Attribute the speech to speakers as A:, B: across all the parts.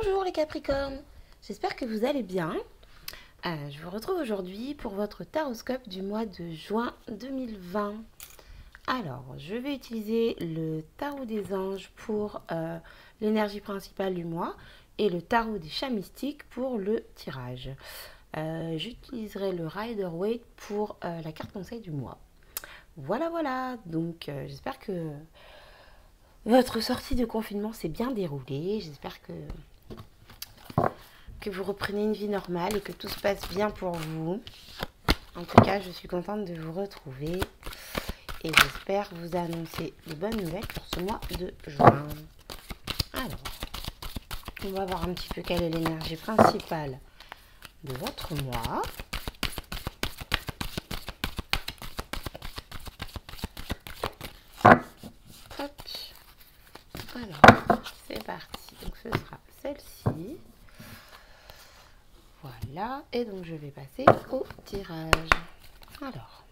A: Bonjour les Capricornes, j'espère que vous allez bien. Je vous retrouve aujourd'hui pour votre taroscope du mois de juin 2020. Alors, je vais utiliser le tarot des anges pour l'énergie principale du mois et le tarot des chats mystiques pour le tirage. J'utiliserai le Rider-Waite pour la carte conseil du mois. Voilà, donc j'espère que votre sortie de confinement s'est bien déroulée. J'espère que vous reprenez une vie normale et que tout se passe bien pour vous. En tout cas, je suis contente de vous retrouver et j'espère vous annoncer de bonnes nouvelles pour ce mois de juin. Alors, on va voir un petit peu quelle est l'énergie principale de votre mois. Hop. Alors, c'est parti. Donc, ce sera celle-ci. Voilà, et donc je vais passer au tirage. Alors,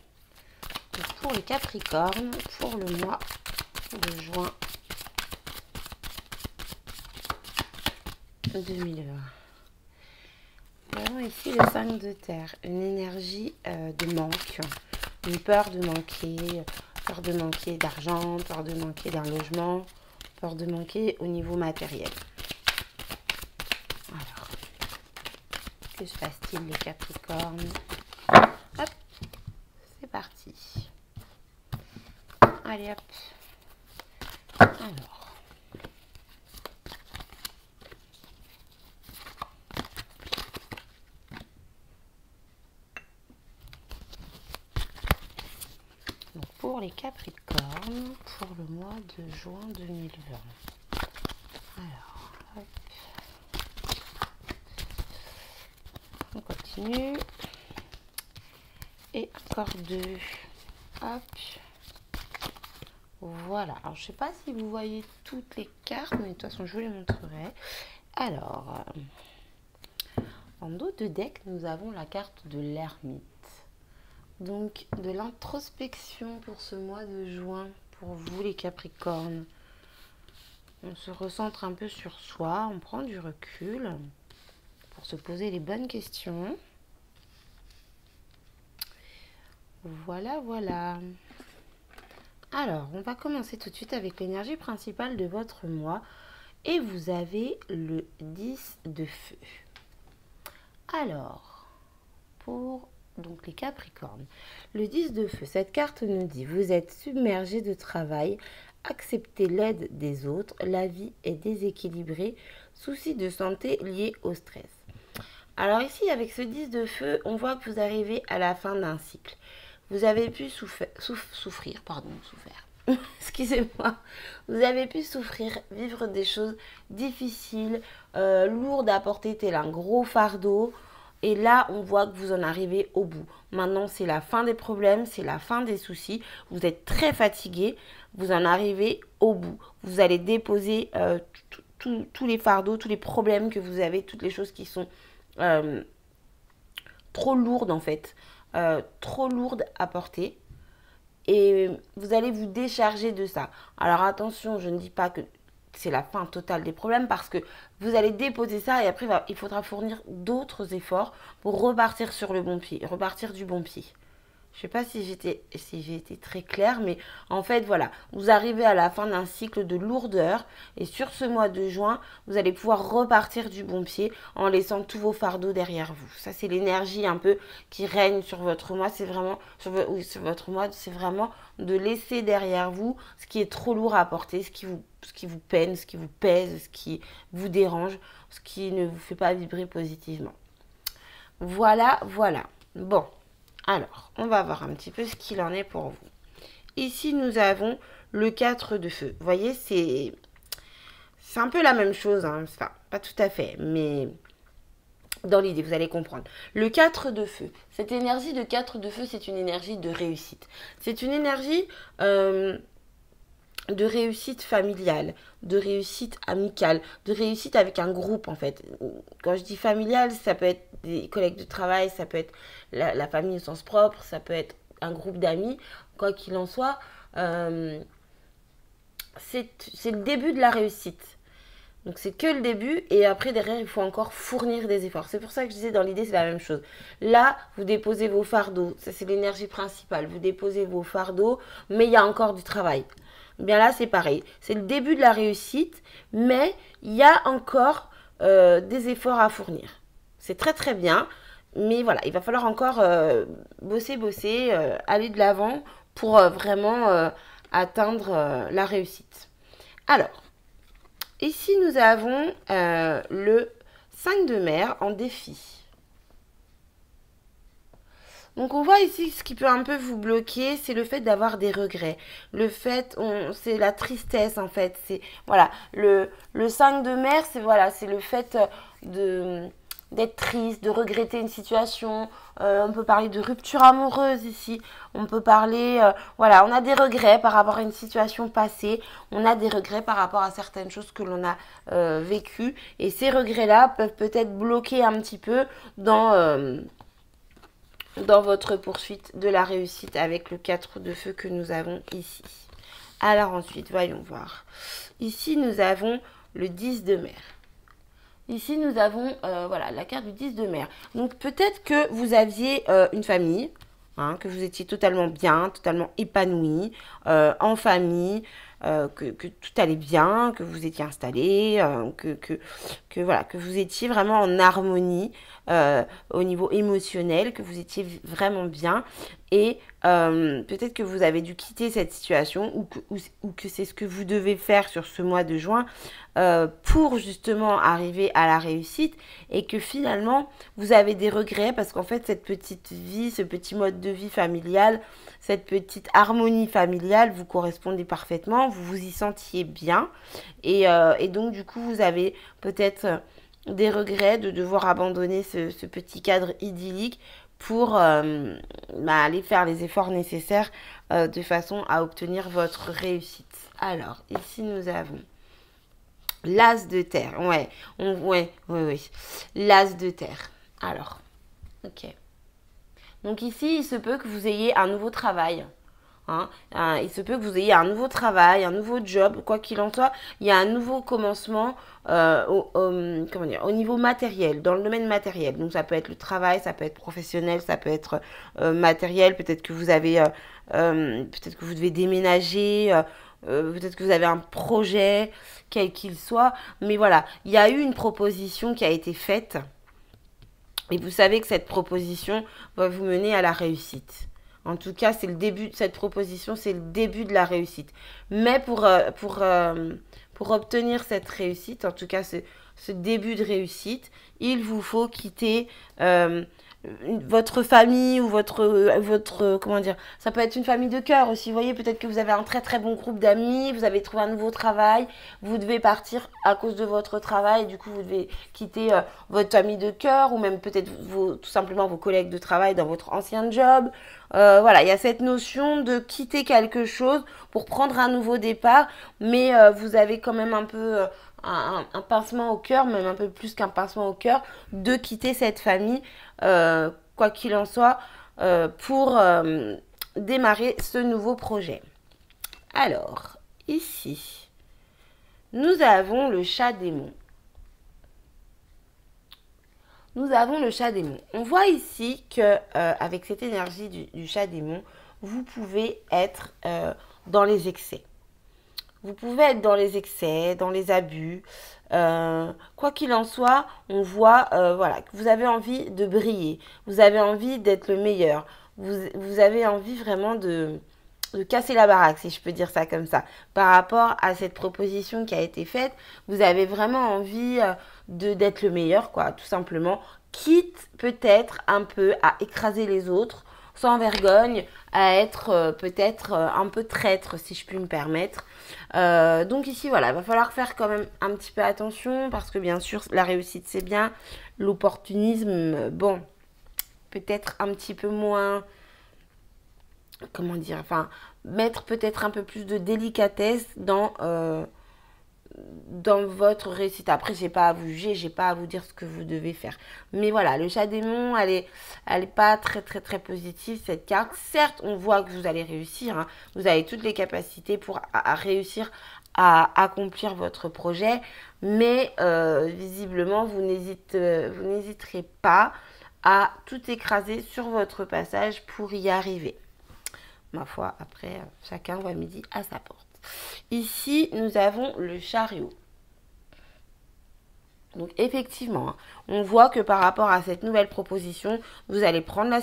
A: pour les Capricornes, pour le mois de juin 2020. Nous avons ici le 5 de terre, une énergie de manque, une peur de manquer d'argent, peur de manquer d'un logement, peur de manquer au niveau matériel. Alors, que se passe-t-il les Capricornes? Hop, c'est parti. Allez hop. Alors. Donc pour les Capricornes, pour le mois de juin 2020. Alors, hop. On continue. Et encore deux. Hop. Voilà. Alors, je ne sais pas si vous voyez toutes les cartes, mais de toute façon, je vous les montrerai. Alors, en dos de deck, nous avons la carte de l'ermite. Donc, de l'introspection pour ce mois de juin, pour vous les Capricornes. On se recentre un peu sur soi, on prend du recul pour se poser les bonnes questions. Voilà. Alors, on va commencer tout de suite avec l'énergie principale de votre mois. Et vous avez le 10 de feu. Alors, pour donc les Capricornes, le 10 de feu, cette carte nous dit: vous êtes submergé de travail, acceptez l'aide des autres, la vie est déséquilibrée, soucis de santé liés au stress. Alors ici, avec ce 10 de feu, on voit que vous arrivez à la fin d'un cycle. Vous avez pu souffrir, excusez-moi, vous avez pu souffrir, vivre des choses difficiles, lourdes à porter, tel un gros fardeau. Et là, on voit que vous en arrivez au bout. Maintenant, c'est la fin des problèmes, c'est la fin des soucis. Vous êtes très fatigué, vous en arrivez au bout. Vous allez déposer tous les fardeaux, tous les problèmes que vous avez, toutes les choses qui sont trop lourdes en fait. Trop lourdes à porter. Et vous allez vous décharger de ça. Alors attention, je ne dis pas que c'est la fin totale des problèmes parce que vous allez déposer ça et après il faudra fournir d'autres efforts pour repartir sur le bon pied, repartir du bon pied. Je ne sais pas si j'ai été très claire, mais en fait, voilà, vous arrivez à la fin d'un cycle de lourdeur et sur ce mois de juin, vous allez pouvoir repartir du bon pied en laissant tous vos fardeaux derrière vous. Ça, c'est l'énergie un peu qui règne sur votre mois. C'est vraiment, sur votre mois, c'est vraiment de laisser derrière vous ce qui est trop lourd à porter, ce qui vous peine, ce qui vous pèse, ce qui vous dérange, ce qui ne vous fait pas vibrer positivement. Voilà. Bon. Alors, on va voir un petit peu ce qu'il en est pour vous. Ici, nous avons le 4 de feu. Vous voyez, c'est un peu la même chose. Hein. Enfin, pas tout à fait, mais dans l'idée, vous allez comprendre. Le 4 de feu. Cette énergie de 4 de feu, c'est une énergie de réussite. C'est une énergie de réussite familiale, de réussite amicale, de réussite avec un groupe en fait. Quand je dis familiale, ça peut être des collègues de travail, ça peut être la famille au sens propre, ça peut être un groupe d'amis, quoi qu'il en soit, c'est le début de la réussite. Donc c'est que le début et après derrière il faut encore fournir des efforts. C'est pour ça que je disais dans l'idée c'est la même chose. Là vous déposez vos fardeaux, ça c'est l'énergie principale. Vous déposez vos fardeaux mais il y a encore du travail. Bien là c'est pareil. C'est le début de la réussite mais il y a encore des efforts à fournir. C'est très très bien mais voilà il va falloir encore bosser, aller de l'avant pour vraiment atteindre la réussite. Alors ici, nous avons le 5 de mer en défi. Donc on voit ici ce qui peut un peu vous bloquer, c'est le fait d'avoir des regrets. Le fait, c'est la tristesse en fait. C'est voilà, le 5 de mer, c'est voilà, c'est le fait de d'être triste, de regretter une situation. On peut parler de rupture amoureuse ici. On peut parler, voilà, on a des regrets par rapport à une situation passée. On a des regrets par rapport à certaines choses que l'on a vécues. Et ces regrets-là peuvent peut-être bloquer un petit peu dans votre poursuite de la réussite avec le 4 de feu que nous avons ici. Alors ensuite, voyons voir. Ici, nous avons le 10 de mer. Ici, nous avons voilà, la carte du 10 de mer. Donc, peut-être que vous aviez une famille, hein, que vous étiez totalement bien, totalement épanoui, en famille, que tout allait bien, que vous étiez installé, voilà, que vous étiez vraiment en harmonie au niveau émotionnel, que vous étiez vraiment bien. Et peut-être que vous avez dû quitter cette situation ou que c'est ce que vous devez faire sur ce mois de juin pour justement arriver à la réussite et que finalement vous avez des regrets parce qu'en fait cette petite vie, ce petit mode de vie familial, cette petite harmonie familiale vous correspondait parfaitement, vous vous y sentiez bien et donc du coup vous avez peut-être des regrets de devoir abandonner ce petit cadre idyllique pour aller faire les efforts nécessaires de façon à obtenir votre réussite. Alors, ici nous avons l'as de terre. Ouais. L'as de terre. Alors, ok. Donc ici, il se peut que vous ayez un nouveau travail. Hein. Il se peut que vous ayez un nouveau travail, un nouveau job, quoi qu'il en soit, il y a un nouveau commencement au niveau matériel, dans le domaine matériel. Donc ça peut être le travail, ça peut être professionnel, ça peut être matériel. Peut-être que vous avez, peut-être que vous devez déménager, peut-être que vous avez un projet, quel qu'il soit. Mais voilà, il y a eu une proposition qui a été faite et vous savez que cette proposition va vous mener à la réussite. En tout cas, c'est le début de cette proposition, c'est le début de la réussite. Mais pour obtenir cette réussite, en tout cas ce début de réussite, il vous faut quitter votre famille ou votre comment dire, ça peut être une famille de cœur aussi. Vous voyez, peut-être que vous avez un très très bon groupe d'amis, vous avez trouvé un nouveau travail, vous devez partir à cause de votre travail, et du coup vous devez quitter votre famille de cœur ou même peut-être tout simplement vos collègues de travail dans votre ancien job. Voilà, il y a cette notion de quitter quelque chose pour prendre un nouveau départ, mais vous avez quand même un peu un pincement au cœur, même un peu plus qu'un pincement au cœur, de quitter cette famille, quoi qu'il en soit, pour démarrer ce nouveau projet. Alors, ici, nous avons le chat démon. Nous avons le chat démon. On voit ici que avec cette énergie du chat démon, vous pouvez être dans les excès. Vous pouvez être dans les excès, dans les abus. Quoi qu'il en soit, on voit voilà, que vous avez envie de briller. Vous avez envie d'être le meilleur. Vous avez envie vraiment de casser la baraque, si je peux dire ça comme ça. Par rapport à cette proposition qui a été faite, vous avez vraiment envie d'être le meilleur, quoi, tout simplement. Quitte peut-être un peu à écraser les autres, sans vergogne, à être peut-être un peu traître, si je puis me permettre. Donc ici, voilà, il va falloir faire quand même un petit peu attention, parce que bien sûr, la réussite, c'est bien. L'opportunisme, bon, peut-être un petit peu moins... Comment dire, enfin, mettre peut-être un peu plus de délicatesse dans votre réussite. Après, j'ai pas à vous juger, j'ai pas à vous dire ce que vous devez faire. Mais voilà, le chat démon, elle est pas très très très positive, cette carte. Certes, on voit que vous allez réussir, hein. Vous avez toutes les capacités pour réussir à accomplir votre projet, mais visiblement, vous n'hésiterez pas à tout écraser sur votre passage pour y arriver. Ma foi, après, chacun voit midi à sa porte. Ici, nous avons le chariot. Donc effectivement, on voit que par rapport à cette nouvelle proposition, vous allez prendre la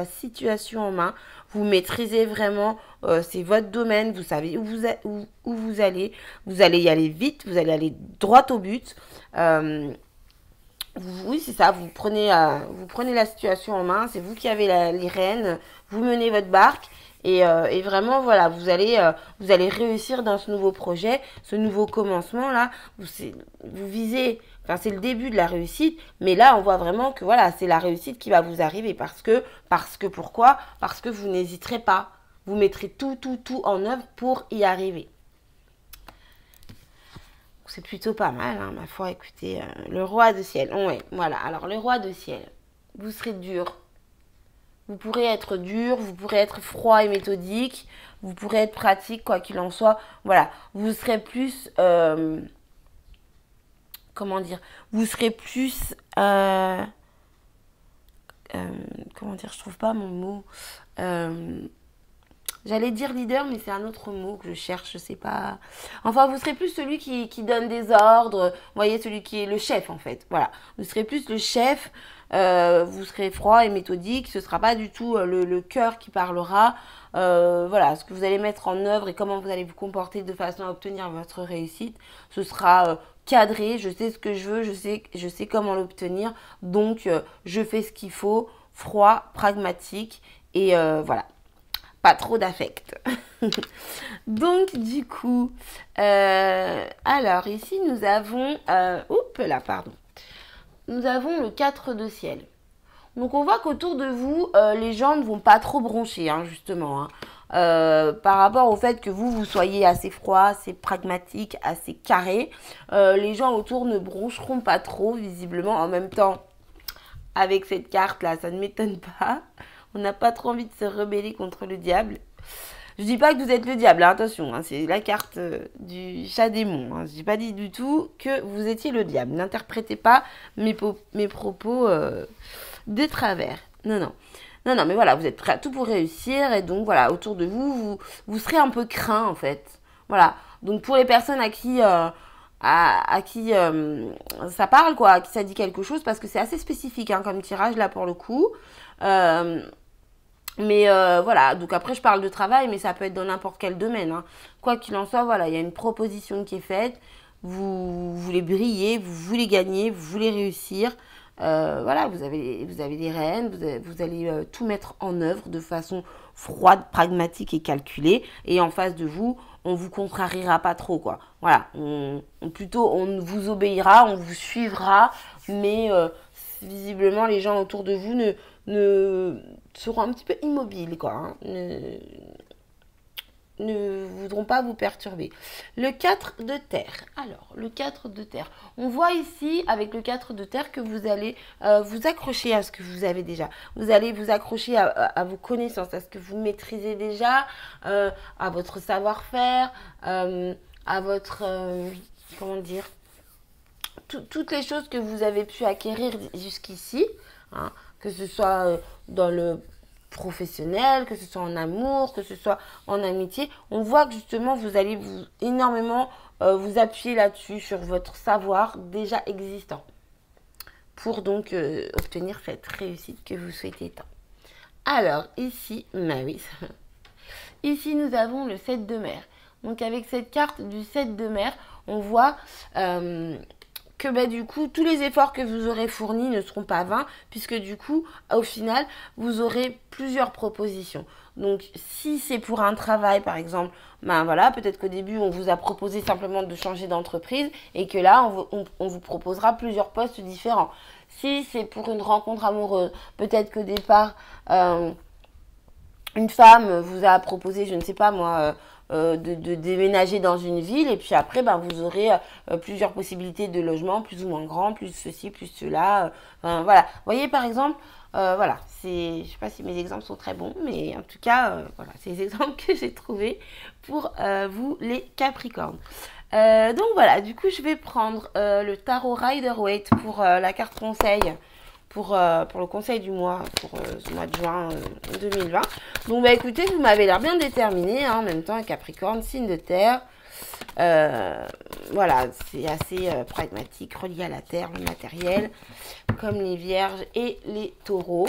A: situation en main, vous maîtrisez vraiment, c'est votre domaine, vous savez où vous allez y aller vite, vous allez aller droit au but. Oui, c'est ça, vous prenez la situation en main, c'est vous qui avez les rênes, vous menez votre barque. Et vraiment, voilà, vous allez réussir dans ce nouveau projet, ce nouveau commencement-là. Vous visez, enfin, c'est le début de la réussite, mais là, on voit vraiment que voilà, c'est la réussite qui va vous arriver. Pourquoi? Parce que vous n'hésiterez pas. Vous mettrez tout en œuvre pour y arriver. C'est plutôt pas mal, hein, ma foi. Écoutez, le roi de ciel. Ouais, voilà. Alors, le roi de ciel, vous serez dur. Vous pourrez être dur, vous pourrez être froid et méthodique, vous pourrez être pratique, quoi qu'il en soit. Voilà, vous serez plus... comment dire? Vous serez plus... comment dire? Je trouve pas mon mot. J'allais dire leader, mais c'est un autre mot que je cherche, je sais pas. Enfin, vous serez plus celui qui donne des ordres. Vous voyez, celui qui est le chef, en fait. Voilà, vous serez plus le chef. Vous serez froid et méthodique, ce ne sera pas du tout le cœur qui parlera. Voilà, ce que vous allez mettre en œuvre et comment vous allez vous comporter de façon à obtenir votre réussite, ce sera cadré, je sais ce que je veux, je sais comment l'obtenir, donc je fais ce qu'il faut, froid, pragmatique et voilà, pas trop d'affect. Donc du coup, alors ici nous avons, nous avons le 4 de ciel. Donc on voit qu'autour de vous, les gens ne vont pas trop broncher, hein, justement. Hein. Par rapport au fait que vous soyez assez froid, assez pragmatique, assez carré, les gens autour ne broncheront pas trop, visiblement. En même temps, avec cette carte-là, ça ne m'étonne pas. On n'a pas trop envie de se rebeller contre le diable. Je dis pas que vous êtes le diable, hein, attention, hein, c'est la carte du chat démon. Hein. Je n'ai pas dit du tout que vous étiez le diable. N'interprétez pas mes propos de travers. Non, mais voilà, vous êtes prêts à tout pour réussir. Et donc, voilà, autour de vous, vous serez un peu craint, en fait. Voilà. Donc, pour les personnes à qui ça parle, quoi, à qui ça dit quelque chose, parce que c'est assez spécifique, hein, comme tirage, là, pour le coup. Mais voilà, donc après je parle de travail, mais ça peut être dans n'importe quel domaine. Hein. Quoi qu'il en soit, voilà, il y a une proposition qui est faite. Vous voulez briller, vous voulez gagner, vous voulez réussir. Voilà, vous avez des rênes, vous allez tout mettre en œuvre de façon froide, pragmatique et calculée. Et en face de vous, on vous contrariera pas trop, quoi. Voilà, plutôt on vous obéira, on vous suivra, mais visiblement les gens autour de vous ne seront un petit peu immobiles, quoi. Hein. Ne voudront pas vous perturber. Le 4 de terre. Alors, le 4 de terre. On voit ici, avec le 4 de terre, que vous allez vous accrocher à ce que vous avez déjà. Vous allez vous accrocher à vos connaissances, à ce que vous maîtrisez déjà, à votre savoir-faire, à votre... comment dire, toutes les choses que vous avez pu acquérir jusqu'ici, hein, que ce soit dans le professionnel, que ce soit en amour, que ce soit en amitié, on voit que justement vous allez énormément vous appuyer là-dessus, sur votre savoir déjà existant, pour donc obtenir cette réussite que vous souhaitez tant. Alors ici, ici nous avons le 7 de mer. Donc avec cette carte du 7 de mer, on voit que bah, du coup, tous les efforts que vous aurez fournis ne seront pas vains, puisque du coup, au final, vous aurez plusieurs propositions. Donc, si c'est pour un travail, par exemple, ben voilà, peut-être qu'au début, on vous a proposé simplement de changer d'entreprise, et que là, on vous proposera plusieurs postes différents. Si c'est pour une rencontre amoureuse, peut-être qu'au départ, une femme vous a proposé, je ne sais pas moi, de déménager dans une ville et puis après ben, vous aurez plusieurs possibilités de logement plus ou moins grands, plus ceci, plus cela. Enfin, voilà. Vous voyez par exemple, voilà, je sais pas si mes exemples sont très bons, mais en tout cas, voilà, c'est les exemples que j'ai trouvés pour vous les Capricornes. Donc voilà, du coup je vais prendre le tarot Rider-Waite pour la carte conseil pour le conseil du mois, pour ce mois de juin 2020. Donc bah écoutez, vous m'avez l'air bien déterminé, hein, en même temps, Capricorne, signe de terre. Voilà, c'est assez pragmatique, relié à la terre, le matériel, comme les vierges et les taureaux.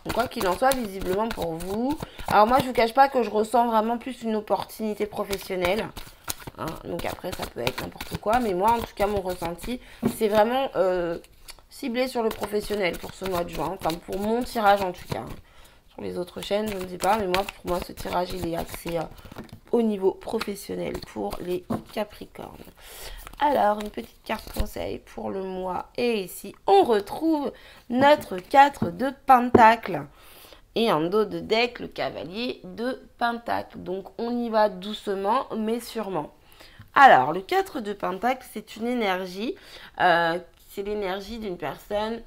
A: Donc, quoi qu'il en soit, visiblement pour vous. Alors moi, je vous cache pas que je ressens vraiment plus une opportunité professionnelle. Hein, donc après, ça peut être n'importe quoi. Mais moi, en tout cas, mon ressenti, c'est vraiment ciblé sur le professionnel pour ce mois de juin. Enfin, pour mon tirage en tout cas. Sur les autres chaînes, je ne sais pas. Mais moi, pour moi, ce tirage, il est axé au niveau professionnel pour les Capricornes. Alors, une petite carte conseil pour le mois. Et ici, on retrouve notre 4 de Pentacle. Et en dos de deck, le cavalier de Pentacle. Donc, on y va doucement, mais sûrement. Alors, le 4 de Pentacle, c'est une énergie, c'est l'énergie d'une personne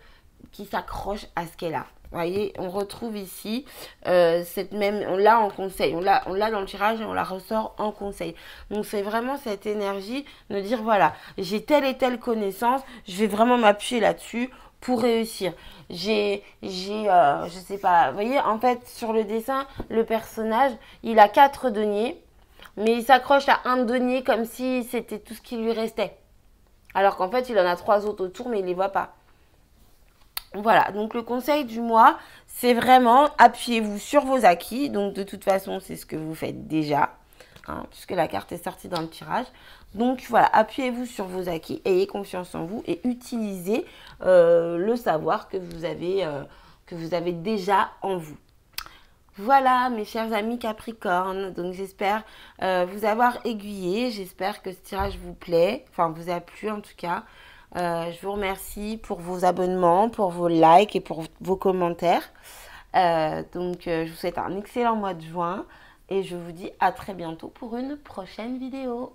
A: qui s'accroche à ce qu'elle a. Vous voyez, on retrouve ici cette même, on l'a en conseil, on l'a dans le tirage et on la ressort en conseil. Donc c'est vraiment cette énergie de dire voilà, j'ai telle et telle connaissance, je vais vraiment m'appuyer là-dessus pour réussir. Je sais pas, vous voyez, en fait sur le dessin, le personnage, il a 4 deniers, mais il s'accroche à un denier comme si c'était tout ce qui lui restait. Alors qu'en fait, il en a 3 autres autour, mais il ne les voit pas. Voilà, donc le conseil du mois, c'est vraiment appuyez-vous sur vos acquis. Donc de toute façon, c'est ce que vous faites déjà, hein, puisque la carte est sortie dans le tirage. Donc voilà, appuyez-vous sur vos acquis, ayez confiance en vous et utilisez le savoir que vous avez déjà en vous. Voilà mes chers amis Capricorne, donc j'espère vous avoir aiguillé, j'espère que ce tirage vous plaît, enfin vous a plu en tout cas. Je vous remercie pour vos abonnements, pour vos likes et pour vos commentaires. Je vous souhaite un excellent mois de juin et je vous dis à très bientôt pour une prochaine vidéo.